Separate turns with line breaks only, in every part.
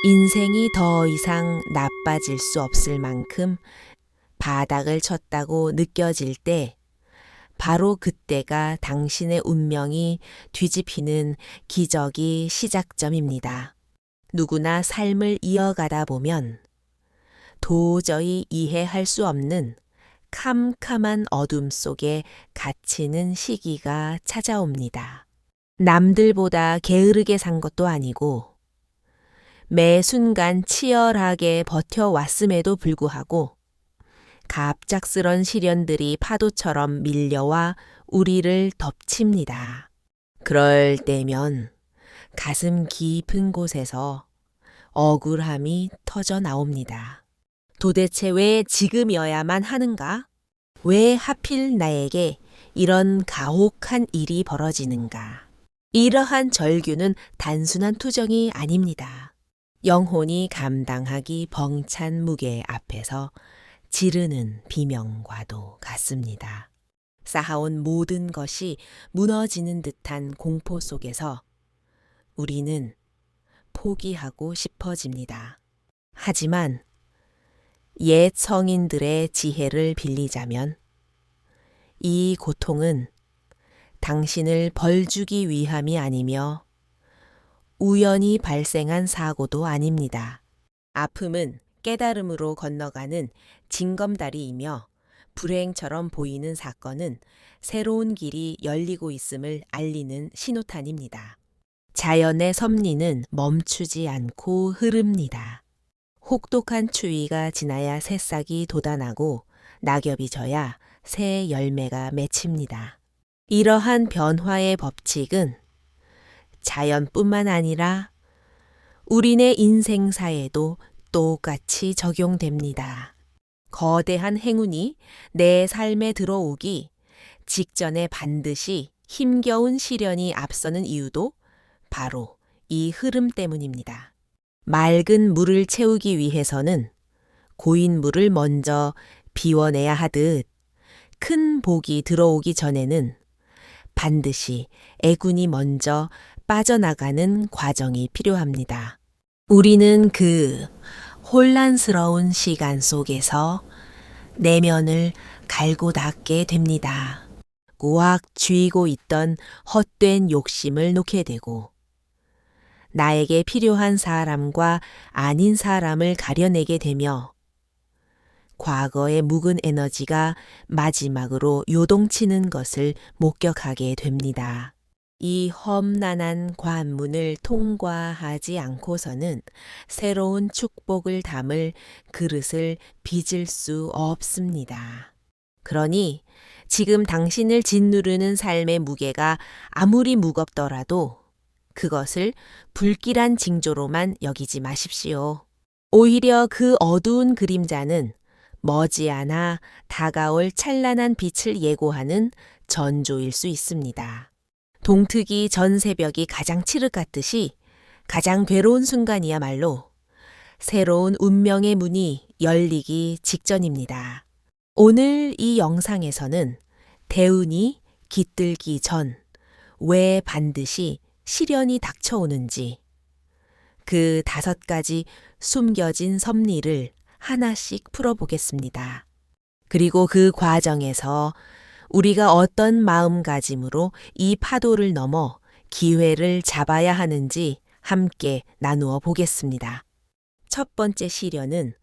인생이 더 이상 나빠질 수 없을 만큼 바닥을 쳤다고 느껴질 때 바로 그때가 당신의 운명이 뒤집히는 기적이 시작점입니다. 누구나 삶을 이어가다 보면 도저히 이해할 수 없는 캄캄한 어둠 속에 갇히는 시기가 찾아옵니다. 남들보다 게으르게 산 것도 아니고 매 순간 치열하게 버텨왔음에도 불구하고 갑작스런 시련들이 파도처럼 밀려와 우리를 덮칩니다. 그럴 때면 가슴 깊은 곳에서 억울함이 터져 나옵니다. 도대체 왜 지금이어야만 하는가? 왜 하필 나에게 이런 가혹한 일이 벌어지는가? 이러한 절규는 단순한 투정이 아닙니다. 영혼이 감당하기 벅찬 무게 앞에서 지르는 비명과도 같습니다. 쌓아온 모든 것이 무너지는 듯한 공포 속에서 우리는 포기하고 싶어집니다. 하지만 옛 성인들의 지혜를 빌리자면 이 고통은 당신을 벌주기 위함이 아니며 우연히 발생한 사고도 아닙니다. 아픔은 깨달음으로 건너가는 징검다리이며 불행처럼 보이는 사건은 새로운 길이 열리고 있음을 알리는 신호탄입니다. 자연의 섭리는 멈추지 않고 흐릅니다. 혹독한 추위가 지나야 새싹이 돋아나고 낙엽이 져야 새 열매가 맺힙니다. 이러한 변화의 법칙은 자연뿐만 아니라 우리네 인생사에도 똑같이 적용됩니다. 거대한 행운이 내 삶에 들어오기 직전에 반드시 힘겨운 시련이 앞서는 이유도 바로 이 흐름 때문입니다. 맑은 물을 채우기 위해서는 고인 물을 먼저 비워내야 하듯 큰 복이 들어오기 전에는 반드시 애군이 먼저 빠져나가는 과정이 필요합니다. 우리는 그 혼란스러운 시간 속에서 내면을 갈고 닦게 됩니다. 꽉 쥐고 있던 헛된 욕심을 놓게 되고 나에게 필요한 사람과 아닌 사람을 가려내게 되며 과거의 묵은 에너지가 마지막으로 요동치는 것을 목격하게 됩니다. 이 험난한 관문을 통과하지 않고서는 새로운 축복을 담을 그릇을 빚을 수 없습니다. 그러니 지금 당신을 짓누르는 삶의 무게가 아무리 무겁더라도 그것을 불길한 징조로만 여기지 마십시오. 오히려 그 어두운 그림자는 머지않아 다가올 찬란한 빛을 예고하는 전조일 수 있습니다. 동트기 전 새벽이 가장 칠흑 같듯이 가장 괴로운 순간이야말로 새로운 운명의 문이 열리기 직전입니다. 오늘 이 영상에서는 대운이 깃들기 전 왜 반드시 시련이 닥쳐오는지 그 5가지 숨겨진 섭리를 하나씩 풀어보겠습니다. 그리고 그 과정에서 우리가 어떤 마음가짐으로 이 파도를 넘어 기회를 잡아야 하는지 함께 나누어 보겠습니다. 첫 번째 시련은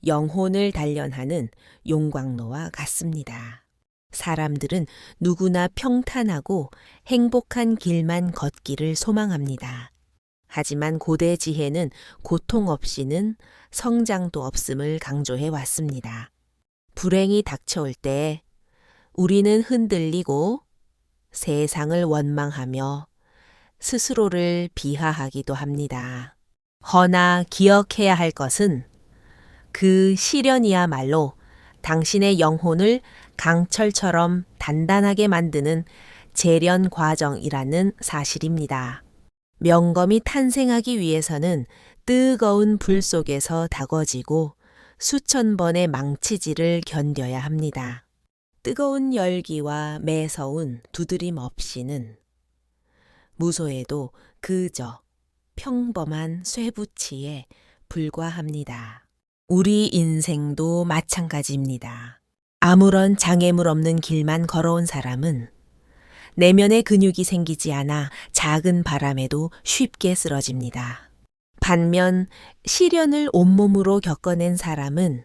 영혼을 단련하는 용광로와 같습니다. 사람들은 누구나 평탄하고 행복한 길만 걷기를 소망합니다. 하지만 고대 지혜는 고통 없이는 성장도 없음을 강조해 왔습니다. 불행이 닥쳐올 때 우리는 흔들리고 세상을 원망하며 스스로를 비하하기도 합니다. 허나 기억해야 할 것은 그 시련이야말로 당신의 영혼을 강철처럼 단단하게 만드는 재련 과정이라는 사실입니다. 명검이 탄생하기 위해서는 뜨거운 불 속에서 다궈지고 수천 번의 망치질을 견뎌야 합니다. 뜨거운 열기와 매서운 두드림 없이는 무소에도 그저 평범한 쇠붙이에 불과합니다. 우리 인생도 마찬가지입니다. 아무런 장애물 없는 길만 걸어온 사람은 내면의 근육이 생기지 않아 작은 바람에도 쉽게 쓰러집니다. 반면 시련을 온몸으로 겪어낸 사람은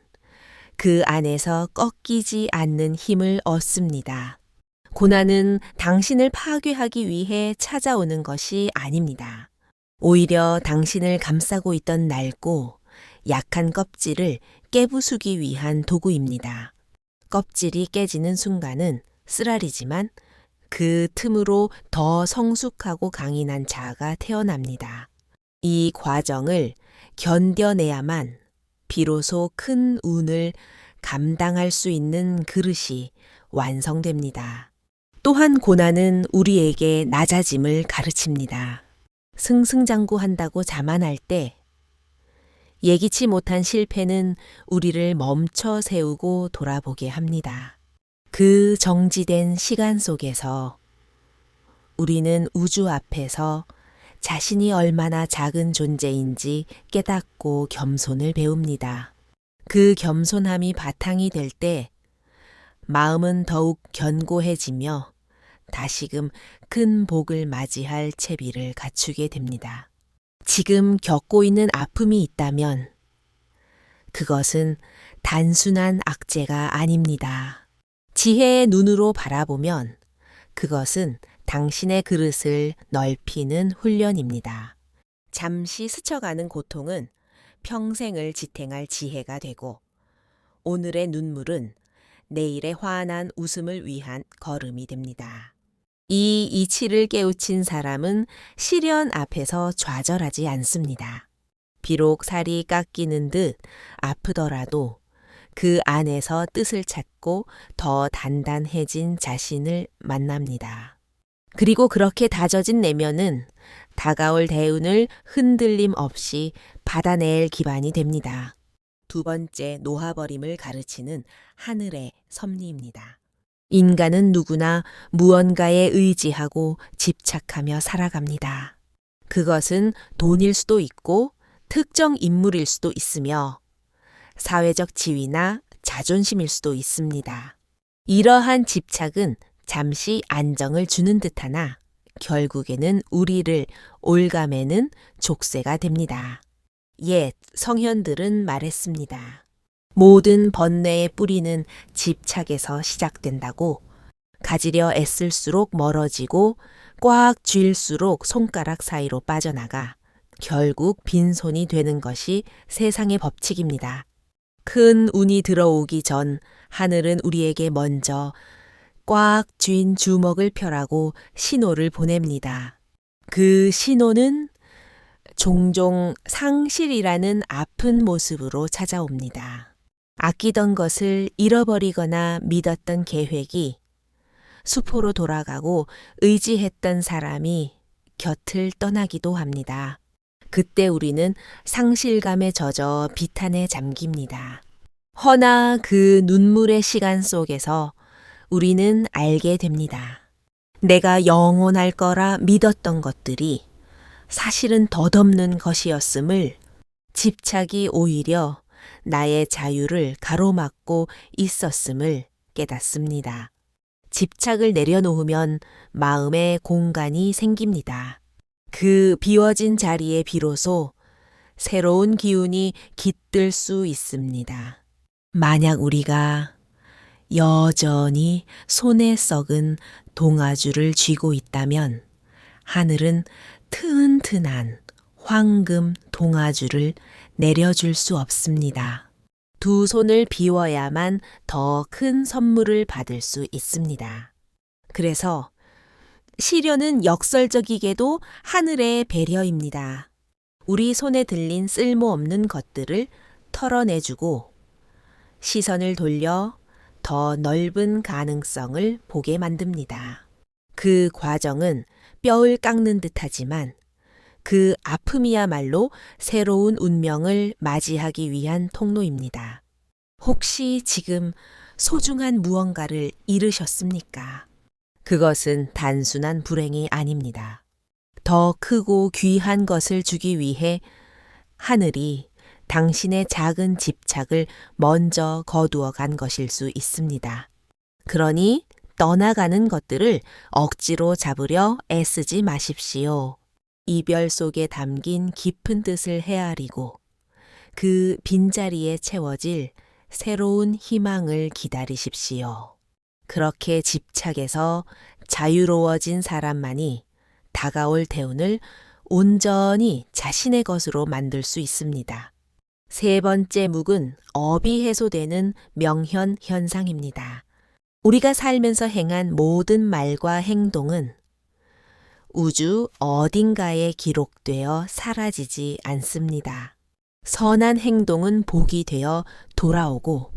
그 안에서 꺾이지 않는 힘을 얻습니다. 고난은 당신을 파괴하기 위해 찾아오는 것이 아닙니다. 오히려 당신을 감싸고 있던 낡고 약한 껍질을 깨부수기 위한 도구입니다. 껍질이 깨지는 순간은 쓰라리지만 그 틈으로 더 성숙하고 강인한 자아가 태어납니다. 이 과정을 견뎌내야만 비로소 큰 운을 감당할 수 있는 그릇이 완성됩니다. 또한 고난은 우리에게 낮아짐을 가르칩니다. 승승장구한다고 자만할 때 예기치 못한 실패는 우리를 멈춰 세우고 돌아보게 합니다. 그 정지된 시간 속에서 우리는 우주 앞에서 자신이 얼마나 작은 존재인지 깨닫고 겸손을 배웁니다. 그 겸손함이 바탕이 될 때 마음은 더욱 견고해지며 다시금 큰 복을 맞이할 채비를 갖추게 됩니다. 지금 겪고 있는 아픔이 있다면 그것은 단순한 악재가 아닙니다. 지혜의 눈으로 바라보면 그것은 당신의 그릇을 넓히는 훈련입니다. 잠시 스쳐가는 고통은 평생을 지탱할 지혜가 되고 오늘의 눈물은 내일의 환한 웃음을 위한 걸음이 됩니다. 이 이치를 깨우친 사람은 시련 앞에서 좌절하지 않습니다. 비록 살이 깎이는 듯 아프더라도 그 안에서 뜻을 찾고 더 단단해진 자신을 만납니다. 그리고 그렇게 다져진 내면은 다가올 대운을 흔들림 없이 받아낼 기반이 됩니다. 두 번째 놓아버림을 가르치는 하늘의 섭리입니다. 인간은 누구나 무언가에 의지하고 집착하며 살아갑니다. 그것은 돈일 수도 있고 특정 인물일 수도 있으며 사회적 지위나 자존심일 수도 있습니다. 이러한 집착은 잠시 안정을 주는 듯하나 결국에는 우리를 올가매는 족쇄가 됩니다. 옛 성현들은 말했습니다. 모든 번뇌의 뿌리는 집착에서 시작된다고. 가지려 애쓸수록 멀어지고 꽉 쥘수록 손가락 사이로 빠져나가 결국 빈손이 되는 것이 세상의 법칙입니다. 큰 운이 들어오기 전 하늘은 우리에게 먼저 꽉 쥔 주먹을 펴라고 신호를 보냅니다. 그 신호는 종종 상실이라는 아픈 모습으로 찾아옵니다. 아끼던 것을 잃어버리거나 믿었던 계획이 수포로 돌아가고 의지했던 사람이 곁을 떠나기도 합니다. 그때 우리는 상실감에 젖어 비탄에 잠깁니다. 허나 그 눈물의 시간 속에서 우리는 알게 됩니다. 내가 영원할 거라 믿었던 것들이 사실은 덧없는 것이었음을, 집착이 오히려 나의 자유를 가로막고 있었음을 깨닫습니다. 집착을 내려놓으면 마음에 공간이 생깁니다. 그 비워진 자리에 비로소 새로운 기운이 깃들 수 있습니다. 만약 우리가 여전히 손에 썩은 동아줄을 쥐고 있다면 하늘은 튼튼한 황금 동아줄을 내려줄 수 없습니다. 두 손을 비워야만 더 큰 선물을 받을 수 있습니다. 그래서 시련은 역설적이게도 하늘의 배려입니다. 우리 손에 들린 쓸모없는 것들을 털어내주고 시선을 돌려 더 넓은 가능성을 보게 만듭니다. 그 과정은 뼈를 깎는 듯하지만 그 아픔이야말로 새로운 운명을 맞이하기 위한 통로입니다. 혹시 지금 소중한 무언가를 잃으셨습니까? 그것은 단순한 불행이 아닙니다. 더 크고 귀한 것을 주기 위해 하늘이 당신의 작은 집착을 먼저 거두어 간 것일 수 있습니다. 그러니 떠나가는 것들을 억지로 잡으려 애쓰지 마십시오. 이별 속에 담긴 깊은 뜻을 헤아리고 그 빈자리에 채워질 새로운 희망을 기다리십시오. 그렇게 집착에서 자유로워진 사람만이 다가올 대운을 온전히 자신의 것으로 만들 수 있습니다. 세 번째 묵은 업이 해소되는 명현 현상입니다. 우리가 살면서 행한 모든 말과 행동은 우주 어딘가에 기록되어 사라지지 않습니다. 선한 행동은 복이 되어 돌아오고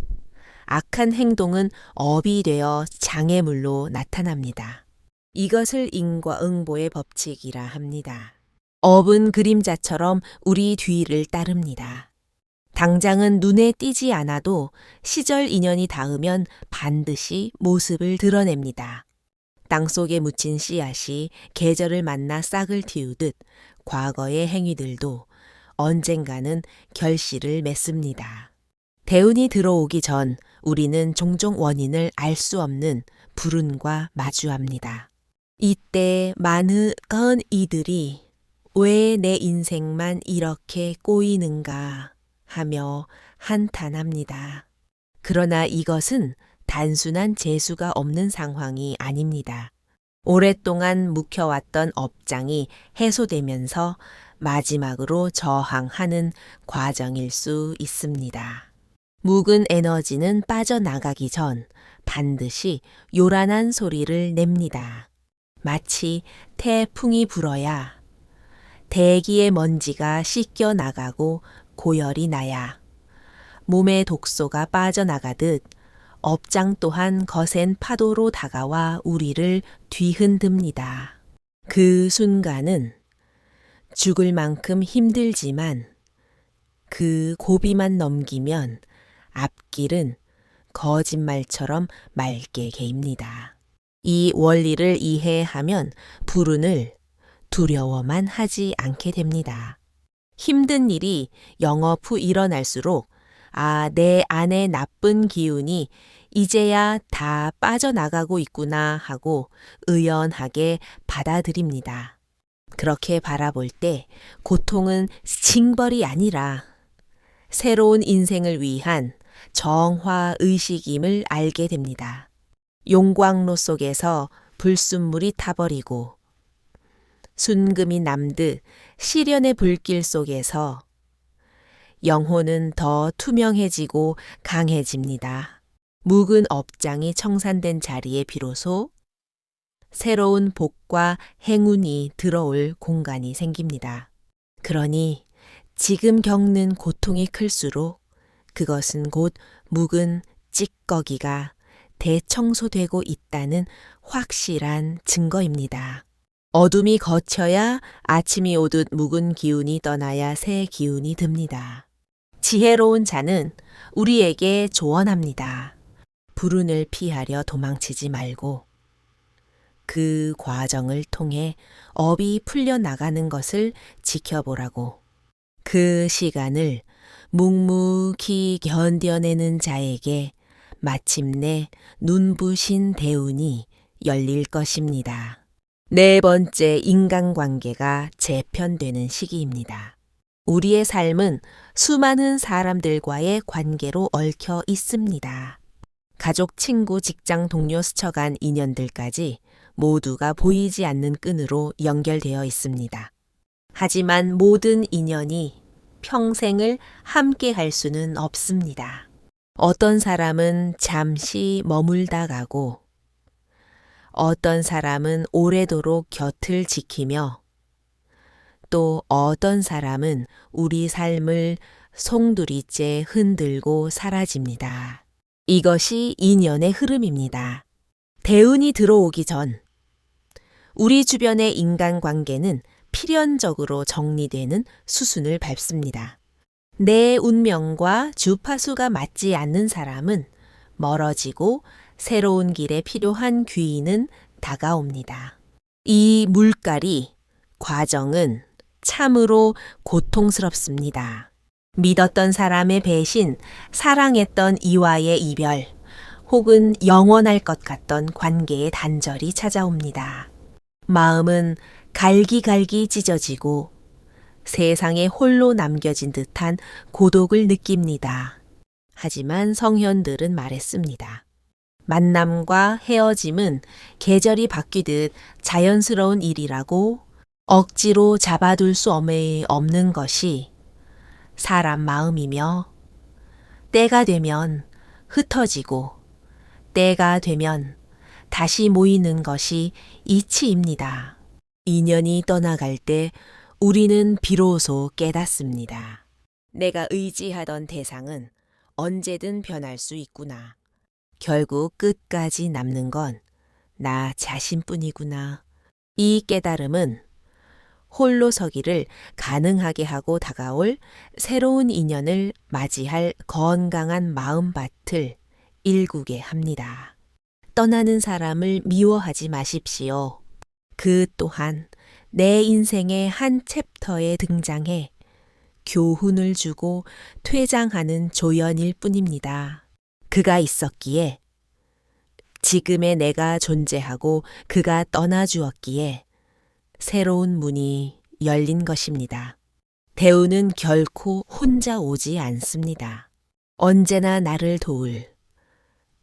악한 행동은 업이 되어 장애물로 나타납니다. 이것을 인과응보의 법칙이라 합니다. 업은 그림자처럼 우리 뒤를 따릅니다. 당장은 눈에 띄지 않아도 시절 인연이 닿으면 반드시 모습을 드러냅니다. 땅속에 묻힌 씨앗이 계절을 만나 싹을 틔우듯 과거의 행위들도 언젠가는 결실을 맺습니다. 대운이 들어오기 전 우리는 종종 원인을 알 수 없는 불운과 마주합니다. 이때 많은 이들이 왜 내 인생만 이렇게 꼬이는가 하며 한탄합니다. 그러나 이것은 단순한 재수가 없는 상황이 아닙니다. 오랫동안 묵혀왔던 업장이 해소되면서 마지막으로 저항하는 과정일 수 있습니다. 묵은 에너지는 빠져나가기 전 반드시 요란한 소리를 냅니다. 마치 태풍이 불어야 대기의 먼지가 씻겨 나가고 고열이 나야 몸의 독소가 빠져나가듯 업장 또한 거센 파도로 다가와 우리를 뒤흔듭니다. 그 순간은 죽을 만큼 힘들지만 그 고비만 넘기면 앞길은 거짓말처럼 맑게 개입니다. 이 원리를 이해하면 불운을 두려워만 하지 않게 됩니다. 힘든 일이 영업 후 일어날수록 내 안에 나쁜 기운이 이제야 다 빠져나가고 있구나 하고 의연하게 받아들입니다. 그렇게 바라볼 때 고통은 징벌이 아니라 새로운 인생을 위한 정화 의식임을 알게 됩니다. 용광로 속에서 불순물이 타버리고 순금이 남듯 시련의 불길 속에서 영혼은 더 투명해지고 강해집니다. 묵은 업장이 청산된 자리에 비로소 새로운 복과 행운이 들어올 공간이 생깁니다. 그러니 지금 겪는 고통이 클수록 그것은 곧 묵은 찌꺼기가 대청소되고 있다는 확실한 증거입니다. 어둠이 거쳐야 아침이 오듯 묵은 기운이 떠나야 새 기운이 듭니다. 지혜로운 자는 우리에게 조언합니다. 불운을 피하려 도망치지 말고 그 과정을 통해 업이 풀려나가는 것을 지켜보라고. 그 시간을 묵묵히 견뎌내는 자에게 마침내 눈부신 대운이 열릴 것입니다. 네 번째, 인간관계가 재편되는 시기입니다. 우리의 삶은 수많은 사람들과의 관계로 얽혀 있습니다. 가족, 친구, 직장 동료 스쳐간 인연들까지 모두가 보이지 않는 끈으로 연결되어 있습니다. 하지만 모든 인연이 평생을 함께 할 수는 없습니다. 어떤 사람은 잠시 머물다 가고 어떤 사람은 오래도록 곁을 지키며 또 어떤 사람은 우리 삶을 송두리째 흔들고 사라집니다. 이것이 인연의 흐름입니다. 대운이 들어오기 전 우리 주변의 인간관계는 필연적으로 정리되는 수순을 밟습니다. 내 운명과 주파수가 맞지 않는 사람은 멀어지고 새로운 길에 필요한 귀인은 다가옵니다. 이 물갈이 과정은 참으로 고통스럽습니다. 믿었던 사람의 배신, 사랑했던 이와의 이별, 혹은 영원할 것 같던 관계의 단절이 찾아옵니다. 마음은 갈기갈기 찢어지고 세상에 홀로 남겨진 듯한 고독을 느낍니다. 하지만 성현들은 말했습니다. 만남과 헤어짐은 계절이 바뀌듯 자연스러운 일이라고 억지로 잡아둘 수 없는 것이 사람 마음이며 때가 되면 흩어지고 때가 되면 다시 모이는 것이 이치입니다. 인연이 떠나갈 때 우리는 비로소 깨닫습니다. 내가 의지하던 대상은 언제든 변할 수 있구나. 결국 끝까지 남는 건 나 자신뿐이구나. 이 깨달음은 홀로 서기를 가능하게 하고 다가올 새로운 인연을 맞이할 건강한 마음밭을 일구게 합니다. 떠나는 사람을 미워하지 마십시오. 그 또한 내 인생의 한 챕터에 등장해 교훈을 주고 퇴장하는 조연일 뿐입니다. 그가 있었기에, 지금의 내가 존재하고 그가 떠나주었기에 새로운 문이 열린 것입니다. 대우는 결코 혼자 오지 않습니다. 언제나 나를 도울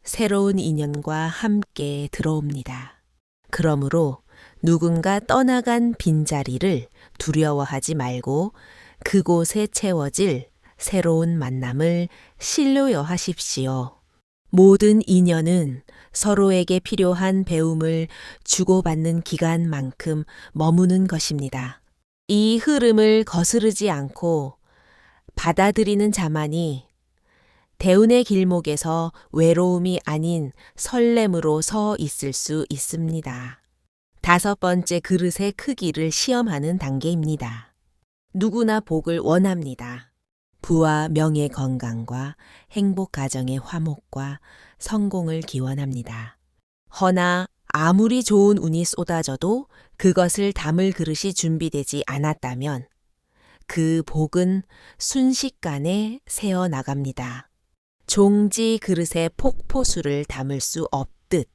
새로운 인연과 함께 들어옵니다. 그러므로 누군가 떠나간 빈자리를 두려워하지 말고 그곳에 채워질 새로운 만남을 신뢰하십시오. 모든 인연은 서로에게 필요한 배움을 주고받는 기간만큼 머무는 것입니다. 이 흐름을 거스르지 않고 받아들이는 자만이 대운의 길목에서 외로움이 아닌 설렘으로 서 있을 수 있습니다. 5번째 그릇의 크기를 시험하는 단계입니다. 누구나 복을 원합니다. 부와 명예 건강과 행복 가정의 화목과 성공을 기원합니다. 허나 아무리 좋은 운이 쏟아져도 그것을 담을 그릇이 준비되지 않았다면 그 복은 순식간에 새어 나갑니다. 종지 그릇에 폭포수를 담을 수 없듯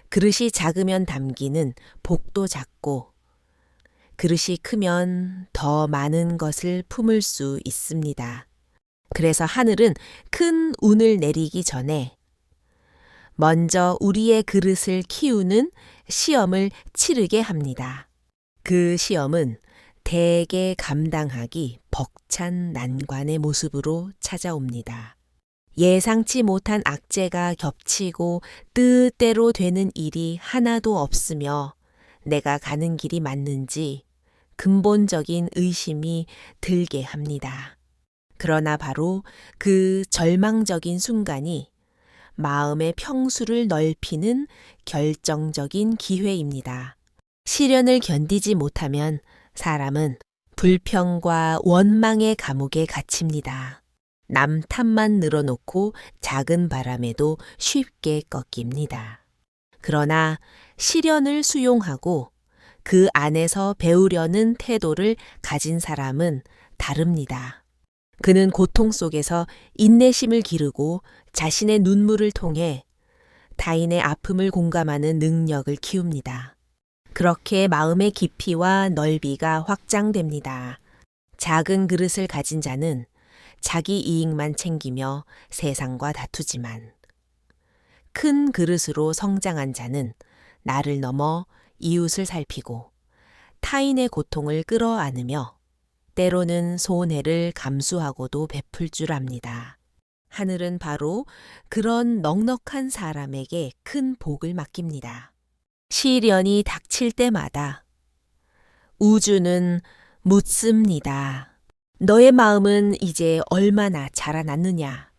그릇이 작으면 담기는 복도 작고 그릇이 크면 더 많은 것을 품을 수 있습니다. 그래서 하늘은 큰 운을 내리기 전에 먼저 우리의 그릇을 키우는 시험을 치르게 합니다. 그 시험은 대개 감당하기 벅찬 난관의 모습으로 찾아옵니다. 예상치 못한 악재가 겹치고 뜻대로 되는 일이 하나도 없으며 내가 가는 길이 맞는지 근본적인 의심이 들게 합니다. 그러나 바로 그 절망적인 순간이 마음의 평수를 넓히는 결정적인 기회입니다. 시련을 견디지 못하면 사람은 불평과 원망의 감옥에 갇힙니다. 남 탓만 늘어놓고 작은 바람에도 쉽게 꺾입니다. 그러나 시련을 수용하고 그 안에서 배우려는 태도를 가진 사람은 다릅니다. 그는 고통 속에서 인내심을 기르고 자신의 눈물을 통해 타인의 아픔을 공감하는 능력을 키웁니다. 그렇게 마음의 깊이와 넓이가 확장됩니다. 작은 그릇을 가진 자는 자기 이익만 챙기며 세상과 다투지만 큰 그릇으로 성장한 자는 나를 넘어 이웃을 살피고 타인의 고통을 끌어안으며 때로는 손해를 감수하고도 베풀 줄 압니다. 하늘은 바로 그런 넉넉한 사람에게 큰 복을 맡깁니다. 시련이 닥칠 때마다 우주는 묻습니다. 너의 마음은 이제 얼마나 자라났느냐?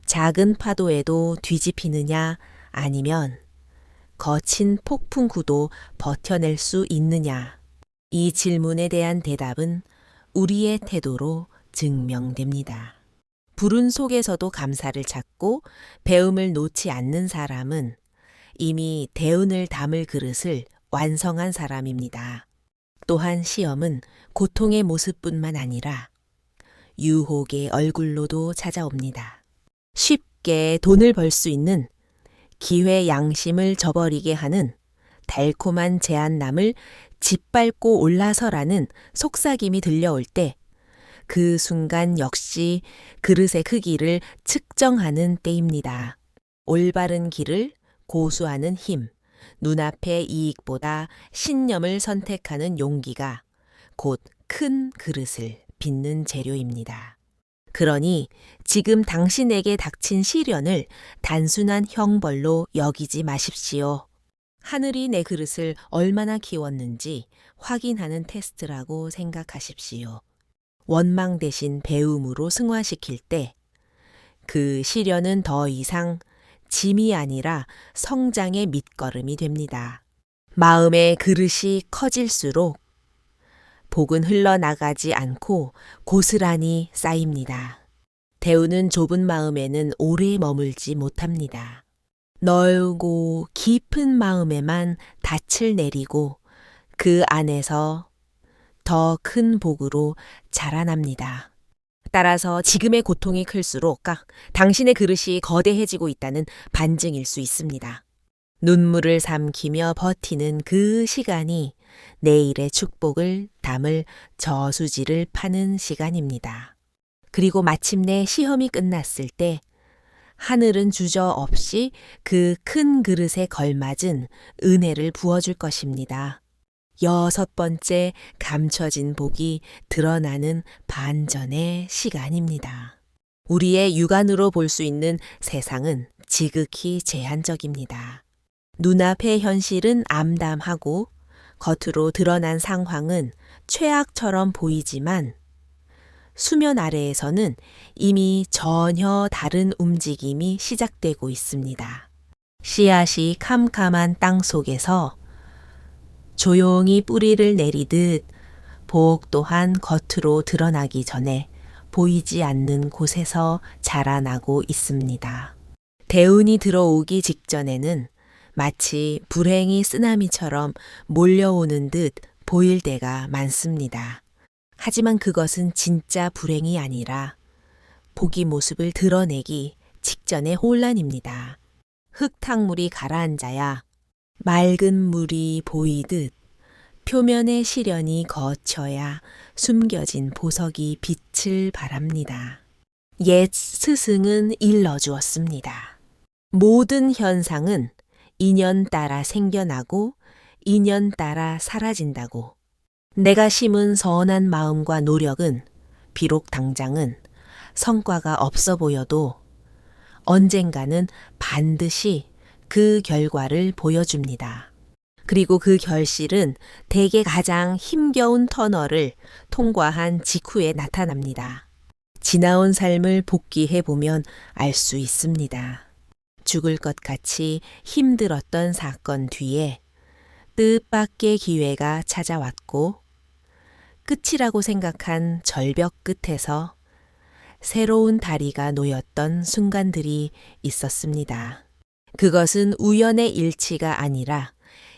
작은 파도에도 뒤집히느냐? 아니면 거친 폭풍구도 버텨낼 수 있느냐? 이 질문에 대한 대답은 우리의 태도로 증명됩니다. 불운 속에서도 감사를 찾고 배움을 놓지 않는 사람은 이미 대운을 담을 그릇을 완성한 사람입니다. 또한 시험은 고통의 모습뿐만 아니라 유혹의 얼굴로도 찾아옵니다. 쉽게 돈을 벌 수 있는 기회 양심을 저버리게 하는 달콤한 제안남을 짓밟고 올라서라는 속삭임이 들려올 때 그 순간 역시 그릇의 크기를 측정하는 때입니다. 올바른 길을 고수하는 힘, 눈앞의 이익보다 신념을 선택하는 용기가 곧 큰 그릇을 빚는 재료입니다. 그러니 지금 당신에게 닥친 시련을 단순한 형벌로 여기지 마십시오. 하늘이 내 그릇을 얼마나 키웠는지 확인하는 테스트라고 생각하십시오. 원망 대신 배움으로 승화시킬 때 그 시련은 더 이상 짐이 아니라 성장의 밑거름이 됩니다. 마음의 그릇이 커질수록 복은 흘러나가지 않고 고스란히 쌓입니다. 대우는 좁은 마음에는 오래 머물지 못합니다. 넓고 깊은 마음에만 닻을 내리고 그 안에서 더 큰 복으로 자라납니다. 따라서 지금의 고통이 클수록 당신의 그릇이 거대해지고 있다는 반증일 수 있습니다. 눈물을 삼키며 버티는 그 시간이 내일의 축복을 담을 저수지를 파는 시간입니다. 그리고 마침내 시험이 끝났을 때 하늘은 주저없이 그 큰 그릇에 걸맞은 은혜를 부어줄 것입니다. 6번째 감춰진 복이 드러나는 반전의 시간입니다. 우리의 육안으로 볼 수 있는 세상은 지극히 제한적입니다. 눈앞의 현실은 암담하고 겉으로 드러난 상황은 최악처럼 보이지만 수면 아래에서는 이미 전혀 다른 움직임이 시작되고 있습니다. 씨앗이 캄캄한 땅 속에서 조용히 뿌리를 내리듯 복 또한 겉으로 드러나기 전에 보이지 않는 곳에서 자라나고 있습니다. 대운이 들어오기 직전에는 마치 불행이 쓰나미처럼 몰려오는 듯 보일 때가 많습니다. 하지만 그것은 진짜 불행이 아니라 복이 모습을 드러내기 직전의 혼란입니다. 흙탕물이 가라앉아야 맑은 물이 보이듯 표면의 시련이 거쳐야 숨겨진 보석이 빛을 발합니다. 옛 스승은 일러주었습니다. 모든 현상은 인연 따라 생겨나고 인연 따라 사라진다고. 내가 심은 선한 마음과 노력은 비록 당장은 성과가 없어 보여도 언젠가는 반드시 그 결과를 보여줍니다. 그리고 그 결실은 대개 가장 힘겨운 터널을 통과한 직후에 나타납니다. 지나온 삶을 복기해 보면 알 수 있습니다. 죽을 것 같이 힘들었던 사건 뒤에 뜻밖의 기회가 찾아왔고 끝이라고 생각한 절벽 끝에서 새로운 다리가 놓였던 순간들이 있었습니다. 그것은 우연의 일치가 아니라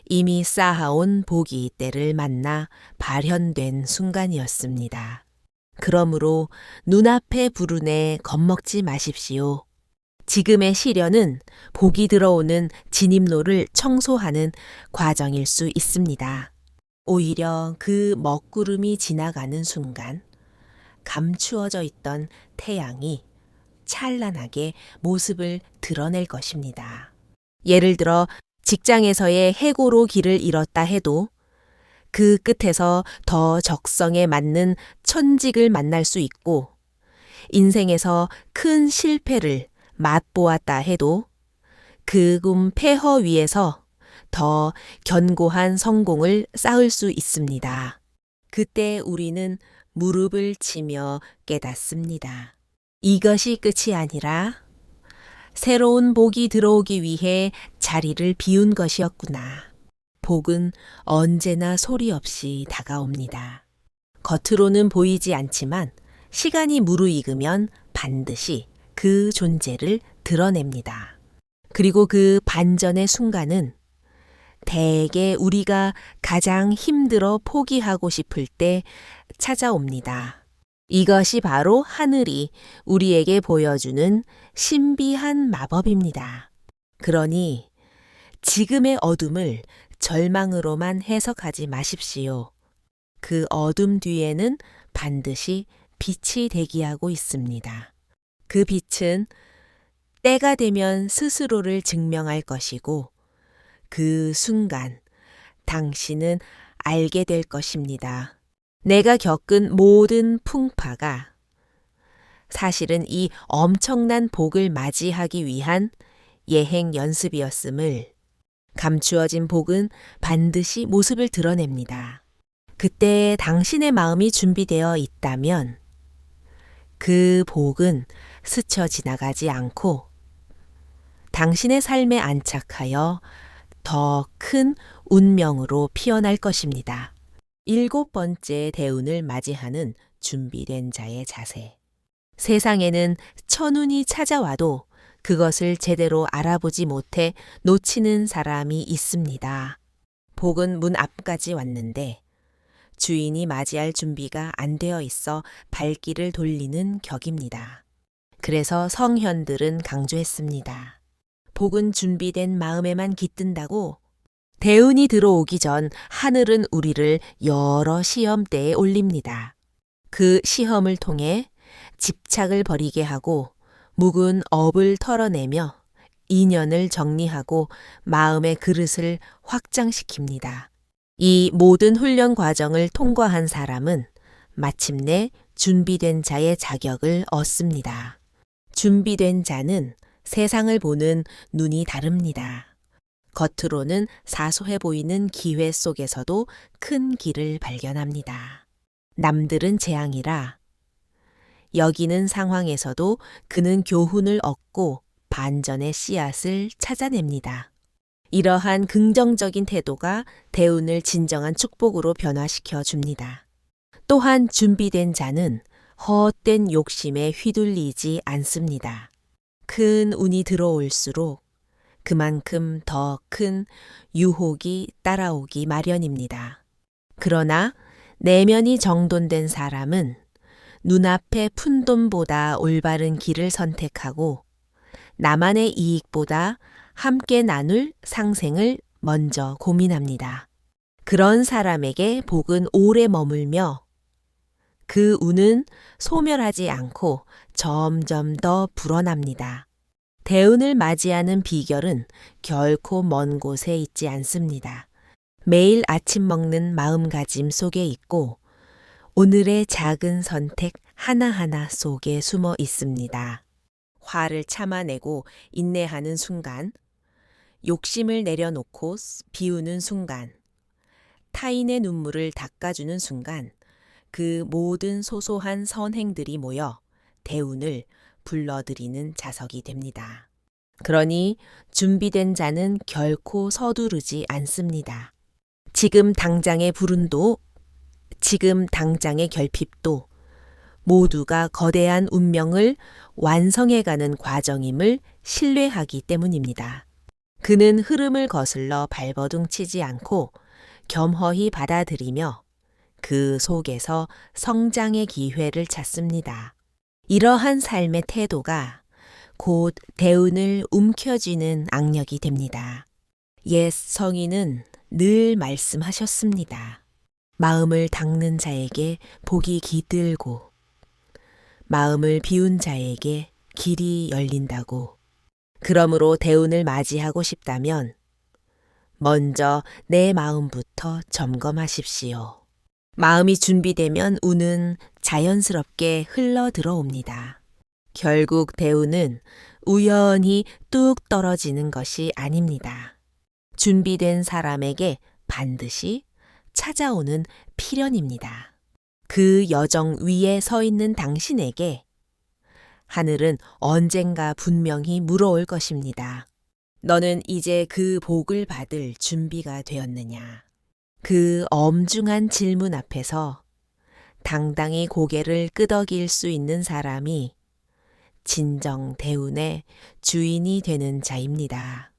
이미 쌓아온 복이 때를 만나 발현된 순간이었습니다. 그러므로 눈앞의 불운에 겁먹지 마십시오. 지금의 시련은 복이 들어오는 진입로를 청소하는 과정일 수 있습니다. 오히려 그 먹구름이 지나가는 순간 감추어져 있던 태양이 찬란하게 모습을 드러낼 것입니다. 예를 들어 직장에서의 해고로 길을 잃었다 해도 그 끝에서 더 적성에 맞는 천직을 만날 수 있고 인생에서 큰 실패를 맛보았다 해도 그 폐허 위에서 더 견고한 성공을 쌓을 수 있습니다. 그때 우리는 무릎을 치며 깨닫습니다. 이것이 끝이 아니라 새로운 복이 들어오기 위해 자리를 비운 것이었구나. 복은 언제나 소리 없이 다가옵니다. 겉으로는 보이지 않지만 시간이 무르익으면 반드시 그 존재를 드러냅니다. 그리고 그 반전의 순간은 대개 우리가 가장 힘들어 포기하고 싶을 때 찾아옵니다. 이것이 바로 하늘이 우리에게 보여주는 신비한 마법입니다. 그러니 지금의 어둠을 절망으로만 해석하지 마십시오. 그 어둠 뒤에는 반드시 빛이 대기하고 있습니다. 그 빛은 때가 되면 스스로를 증명할 것이고 그 순간 당신은 알게 될 것입니다. 내가 겪은 모든 풍파가 사실은 이 엄청난 복을 맞이하기 위한 예행 연습이었음을, 감추어진 복은 반드시 모습을 드러냅니다. 그때 당신의 마음이 준비되어 있다면 그 복은 스쳐 지나가지 않고 당신의 삶에 안착하여 더 큰 운명으로 피어날 것입니다. 7번째 대운을 맞이하는 준비된 자의 자세. 세상에는 천운이 찾아와도 그것을 제대로 알아보지 못해 놓치는 사람이 있습니다. 복은 문 앞까지 왔는데 주인이 맞이할 준비가 안 되어 있어 발길을 돌리는 격입니다. 그래서 성현들은 강조했습니다. 복은 준비된 마음에만 깃든다고. 대운이 들어오기 전 하늘은 우리를 여러 시험대에 올립니다. 그 시험을 통해 집착을 버리게 하고 묵은 업을 털어내며 인연을 정리하고 마음의 그릇을 확장시킵니다. 이 모든 훈련 과정을 통과한 사람은 마침내 준비된 자의 자격을 얻습니다. 준비된 자는 세상을 보는 눈이 다릅니다. 겉으로는 사소해 보이는 기회 속에서도 큰 길을 발견합니다. 남들은 재앙이라 여기는 상황에서도 그는 교훈을 얻고 반전의 씨앗을 찾아냅니다. 이러한 긍정적인 태도가 대운을 진정한 축복으로 변화시켜 줍니다. 또한 준비된 자는 헛된 욕심에 휘둘리지 않습니다. 큰 운이 들어올수록 그만큼 더 큰 유혹이 따라오기 마련입니다. 그러나 내면이 정돈된 사람은 눈앞의 푼돈보다 올바른 길을 선택하고 나만의 이익보다 함께 나눌 상생을 먼저 고민합니다. 그런 사람에게 복은 오래 머물며 그 운은 소멸하지 않고 점점 더 불어납니다. 대운을 맞이하는 비결은 결코 먼 곳에 있지 않습니다. 매일 아침 먹는 마음가짐 속에 있고 오늘의 작은 선택 하나하나 속에 숨어 있습니다. 화를 참아내고 인내하는 순간, 욕심을 내려놓고 비우는 순간, 타인의 눈물을 닦아주는 순간, 그 모든 소소한 선행들이 모여 대운을 불러들이는 자석이 됩니다. 그러니 준비된 자는 결코 서두르지 않습니다. 지금 당장의 불운도, 지금 당장의 결핍도 모두가 거대한 운명을 완성해가는 과정임을 신뢰하기 때문입니다. 그는 흐름을 거슬러 발버둥 치지 않고 겸허히 받아들이며 그 속에서 성장의 기회를 찾습니다. 이러한 삶의 태도가 곧 대운을 움켜쥐는 악력이 됩니다. 옛 성인은 늘 말씀하셨습니다. 마음을 닦는 자에게 복이 깃들고 마음을 비운 자에게 길이 열린다고. 그러므로 대운을 맞이하고 싶다면 먼저 내 마음부터 점검하십시오. 마음이 준비되면 운은 자연스럽게 흘러 들어옵니다. 결국 대운은 우연히 뚝 떨어지는 것이 아닙니다. 준비된 사람에게 반드시 찾아오는 필연입니다. 그 여정 위에 서 있는 당신에게 하늘은 언젠가 분명히 물어올 것입니다. 너는 이제 그 복을 받을 준비가 되었느냐? 그 엄중한 질문 앞에서 당당히 고개를 끄덕일 수 있는 사람이 진정 대운의 주인이 되는 자입니다.